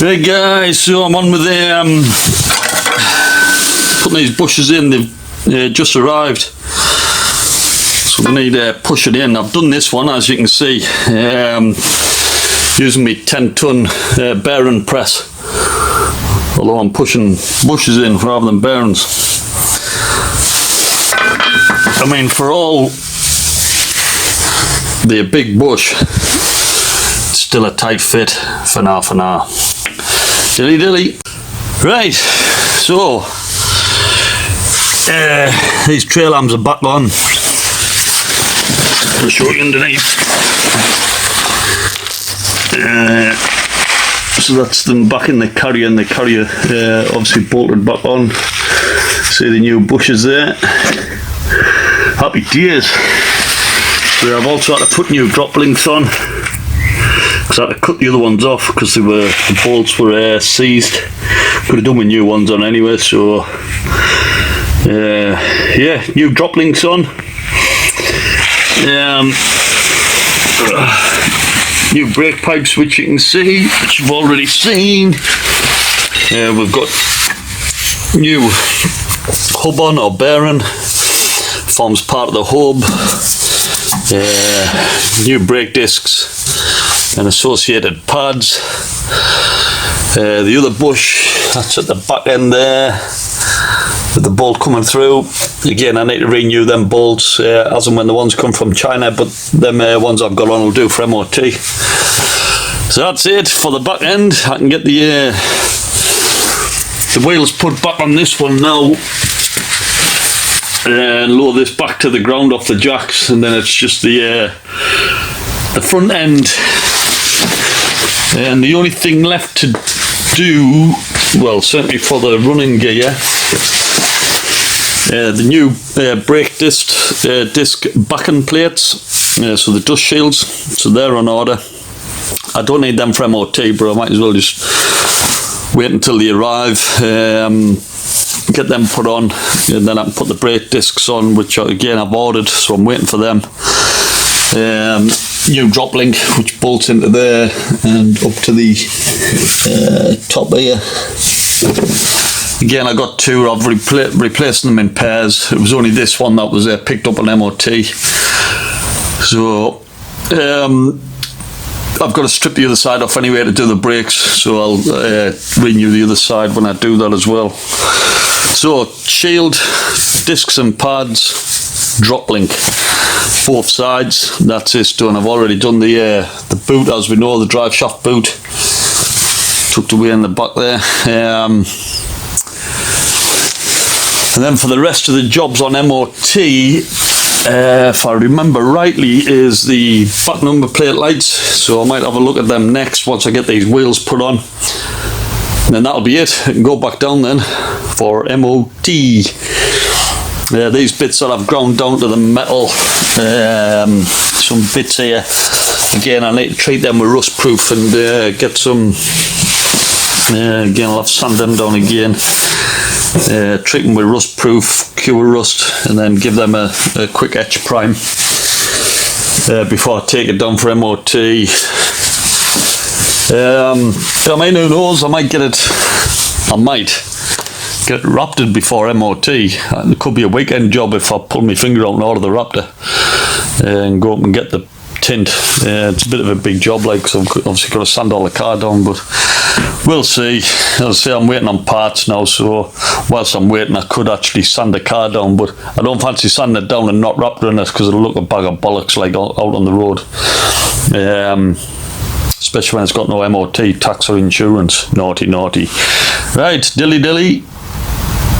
Hey guys, so I'm on with the putting these bushes in. They've just arrived, so we need pushing in. I've done this one, as you can see, using my 10-ton bearing press, although I'm pushing bushes in rather than bearings. I mean, for all the big bush, it's still a tight fit for now. Dilly dilly. Right, so these trail arms are back on. I'll show you underneath. So that's them back in the carrier, and the carrier obviously bolted back on. See the new bushes there. Happy days. So I've also had to put new drop links on, because I had to cut the other ones off because the bolts were seized. Could have done with new ones on anyway. So yeah, new drop links on. New brake pipes, which you can see, which you've already seen. We've got new hub on, or bearing, forms part of the hub. New brake discs and associated pads. The other bush, that's at the back end there, with the bolt coming through. Again, I need to renew them bolts as and when the ones come from China, but them ones I've got on will do for MOT. So that's it for the back end. I can get the wheels put back on this one now, and lower this back to the ground off the jacks, and then it's just the front end. And the only thing left to do, well, certainly for the running gear, the new brake disc backing plates, so the dust shields, so they're on order. I don't need them for MOT, but I might as well just wait until they arrive, get them put on, and then I can put the brake discs on, which again I've ordered, so I'm waiting for them. New drop link, which bolts into there and up to the top here. Again, I got two. I've replaced them in pairs. It was only this one that was picked up on MOT. So I've got to strip the other side off anyway to do the brakes, so I'll renew the other side when I do that as well. So shield, discs and pads, drop link, both sides. That's it done. I've already done the boot, as we know, the drive shaft boot, tucked away in the back there. And then for the rest of the jobs on MOT, if I remember rightly, is the back number plate lights. So I might have a look at them next once I get these wheels put on. And then that'll be it. I can go back down then for MOT. These bits that I've ground down to the metal, some bits here, again I need to treat them with rust proof and get some, again I'll have to sand them down again, treat them with rust proof, cure rust, and then give them a quick etch prime before I take it down for MOT. I mean, who knows, I might get it raptored before MOT. It could be a weekend job if I pull my finger out and order the Raptor and go up and get the tint. It's a bit of a big job, like, so I've obviously got to sand all the car down, but we'll see. As I say, I'm waiting on parts now, so whilst I'm waiting I could actually sand the car down, but I don't fancy sanding it down and not raptoring it, because it'll look a bag of bollocks like out on the road. Especially when it's got no MOT, tax or insurance. Naughty. Right, dilly.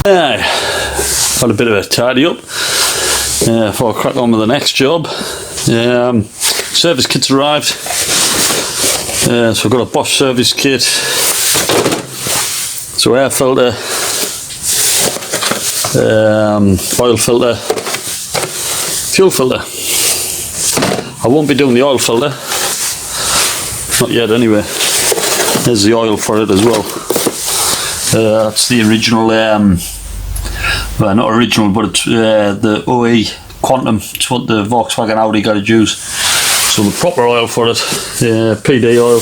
Had a bit of a tidy up before I crack on with the next job. Service kit's arrived. So I've got a Bosch service kit. So air filter, oil filter, fuel filter. I won't be doing the oil filter. Not yet anyway. There's the oil for it as well. That's the original, well, not original, but it's the OE Quantum. It's what the Volkswagen Audi got to use. So the proper oil for it, PD oil,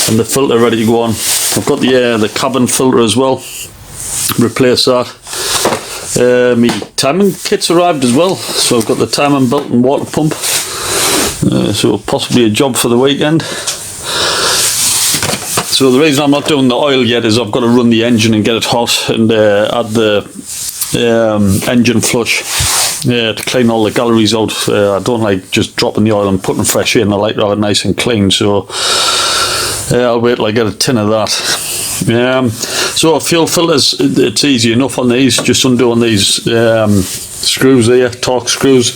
and the filter ready to go on. I've got the cabin filter as well. Replace that. My timing kit's arrived as well, so I've got the timing belt and water pump. So possibly a job for the weekend. So the reason I'm not doing the oil yet is I've got to run the engine and get it hot and add the engine flush to clean all the galleries out. I don't like just dropping the oil and putting fresh in. I like to have it nice and clean, so I'll wait till I get a tin of that. So fuel filters, it's easy enough on these, just undoing these screws here, torque screws,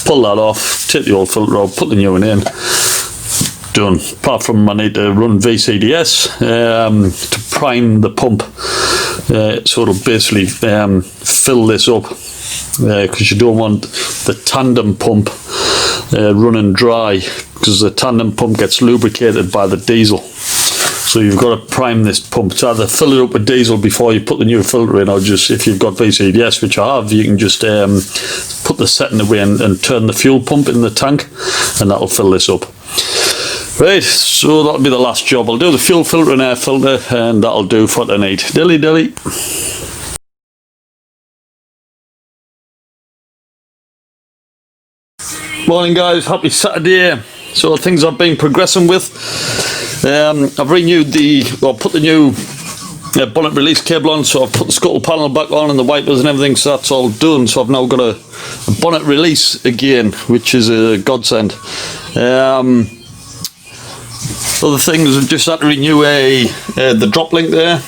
pull that off, take the old filter out, put the new one in, done. Apart from I need to run VCDS to prime the pump, so it'll basically fill this up, because you don't want the tandem pump running dry, because the tandem pump gets lubricated by the diesel. So you've got to prime this pump. It's either fill it up with diesel before you put the new filter in, or just, if you've got VCDS, which I have, you can just put the setting away and turn the fuel pump in the tank, and that'll fill this up. Right, so that'll be the last job. I'll do the fuel filter and air filter, and that'll do for tonight. Dilly dilly. Morning guys, happy Saturday. So things I've been progressing with. I've renewed put the new bonnet release cable on, so I've put the scuttle panel back on and the wipers and everything, so that's all done. So I've now got a bonnet release again, which is a godsend. Other things, I've just had to renew the drop link there.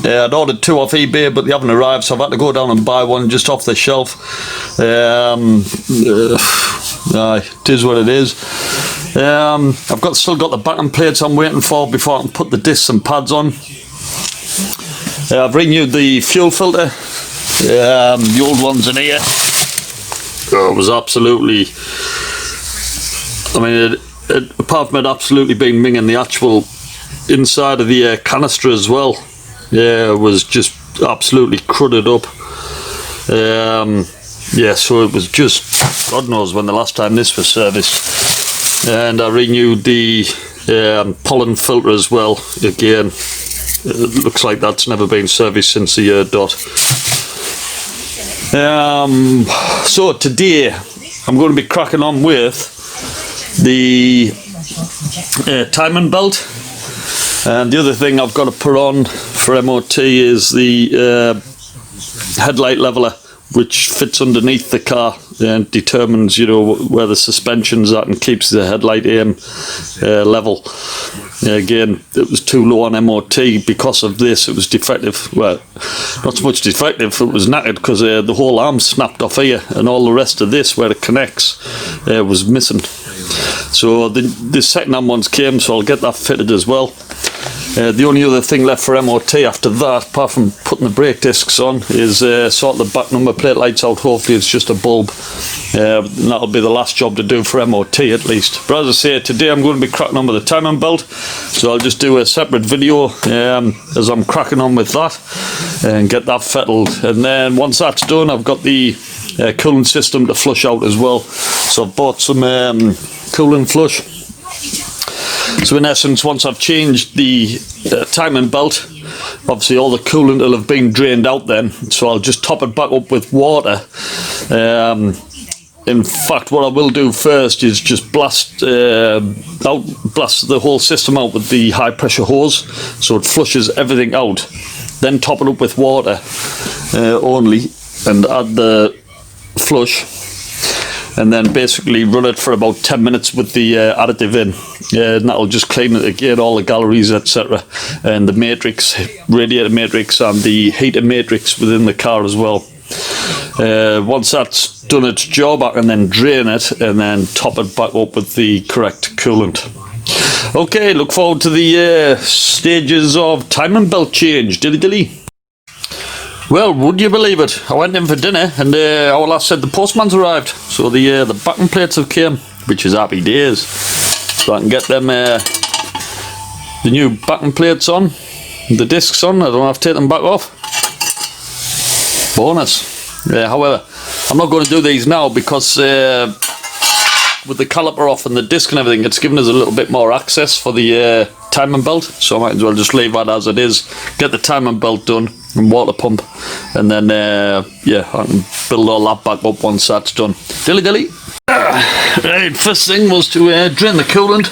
I'd ordered 2 off eBay, but they haven't arrived, so I've had to go down and buy one just off the shelf. It is what it is. I've still got the backing plates I'm waiting for before I can put the discs and pads on. I've renewed the fuel filter. The old one's in here. It was absolutely, apart from it absolutely being minging, the actual inside of the canister as well, it was just absolutely crudded up. So it was just, God knows when the last time this was serviced. And I renewed the pollen filter as well. Again, it looks like that's never been serviced since the year dot. So today I'm going to be cracking on with the timing belt, and the other thing I've got to put on for MOT is the headlight leveler, which fits underneath the car and determines, where the suspension's at and keeps the headlight aim level. Again, it was too low on MOT because of this. It was defective. Well, not so much defective, it was knackered because the whole arm snapped off here, and all the rest of this where it connects was missing. So the second-hand ones came, so I'll get that fitted as well. The only other thing left for MOT after that, apart from putting the brake discs on, is sort the back number plate lights out. Hopefully it's just a bulb. And that'll be the last job to do for MOT at least. But as I say, today I'm going to be cracking on with the timing belt, so I'll just do a separate video as I'm cracking on with that and get that fettled. And then once that's done, I've got the coolant system to flush out as well. So I've bought some coolant flush. So in essence, once I've changed the timing belt, obviously all the coolant will have been drained out then, so I'll just top it back up with water. In fact, what I will do first is just blast the whole system out with the high pressure hose, so it flushes everything out. Then top it up with water only, and add the flush, and then basically run it for about 10 minutes with the additive in, and that'll just clean it again, all the galleries, etc., and the matrix, radiator matrix, and the heater matrix within the car as well. Once that's done its job, I can then drain it and then top it back up with the correct coolant. Okay, look forward to the stages of timing belt change. Dilly dilly. Well, would you believe it? I went in for dinner and our lass said the postman's arrived. So the backing plates have came, which is happy days. So I can get them the new backing plates on, the discs on. I don't have to take them back off. Bonus. However, I'm not going to do these now because with the caliper off and the disc and everything, it's given us a little bit more access for the timing belt, so I might as well just leave that as it is, get the timing belt done and water pump, and then yeah, I can build all that back up once that's done. Dilly. Right, first thing was to drain the coolant.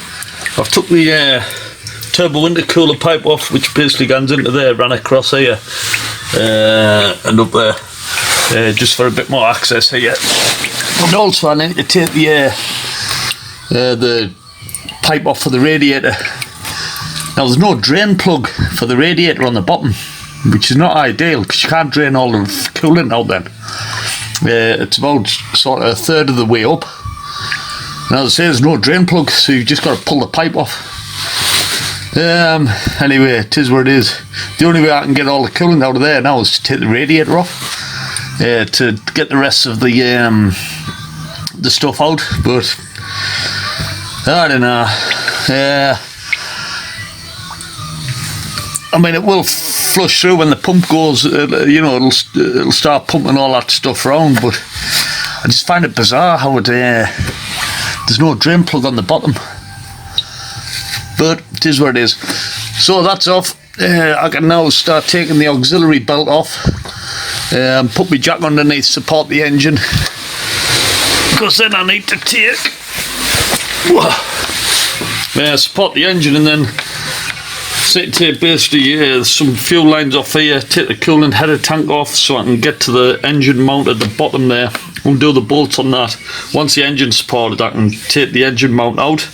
I've took the turbo intercooler pipe off, which basically goes into there, ran across here and up there, just for a bit more access here. And also I need to take the pipe off for the radiator. Now there's no drain plug for the radiator on the bottom, which is not ideal because you can't drain all the coolant out then. It's about sort of a third of the way up. Now as I say, there's no drain plug, so you've just got to pull the pipe off. Anyway, it is what it is. The only way I can get all the coolant out of there now is to take the radiator off, to get the rest of the stuff out, but I don't know. I mean, it will flush through when the pump goes, you know, it'll start pumping all that stuff around, but I just find it bizarre how there's no drain plug on the bottom. But it is what it is. So that's off. I can now start taking the auxiliary belt off, put my jack underneath, support the engine, because then I need to take support the engine, and then take basically some fuel lines off here, take the coolant header tank off so I can get to the engine mount at the bottom there, undo the bolts on that. Once the engine's supported, I can take the engine mount out,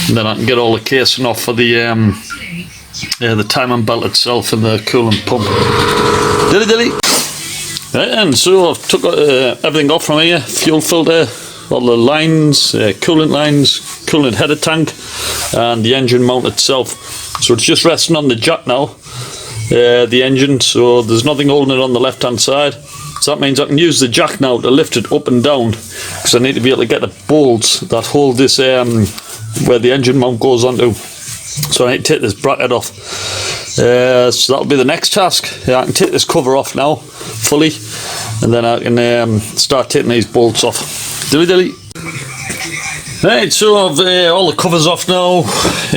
and then I can get all the casing off for the timing belt itself and the coolant pump. Dilly. Right, and so I've took everything off from here, fuel filter, all the lines, coolant lines, coolant header tank, and the engine mount itself. So it's just resting on the jack now, the engine, so there's nothing holding it on the left hand side. So that means I can use the jack now to lift it up and down, because I need to be able to get the bolts that hold this where the engine mount goes onto. So I need to take this bracket off. So that'll be the next task. I can take this cover off now fully, and then I can start taking these bolts off. Dilly. Right, so I've all the covers off now.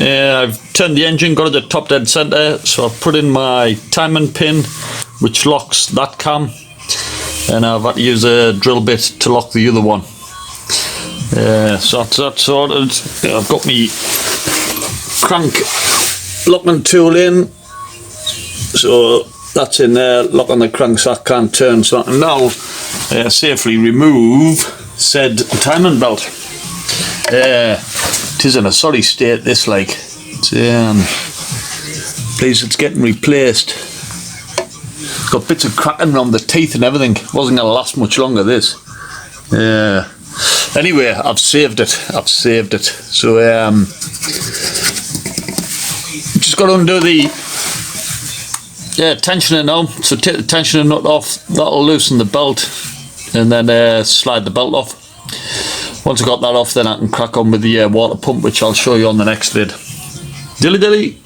I've turned the engine, got it at top dead centre, so I've put in my timing pin which locks that cam, and I've had to use a drill bit to lock the other one. So that's sorted. I've got my crank locking tool in, so that's in there, locking the crank so I can't turn, so I can now safely remove said timing belt. It is in a sorry state, this, like, please, it's getting replaced. Got bits of cracking around the teeth and everything. Wasn't going to last much longer, this. Anyway, I've saved it. So just got to undo the tensioner now. So take the tensioner nut off, that'll loosen the belt, and then slide the belt off. Once I got that off, then I can crack on with the water pump, which I'll show you on the next vid. Dilly.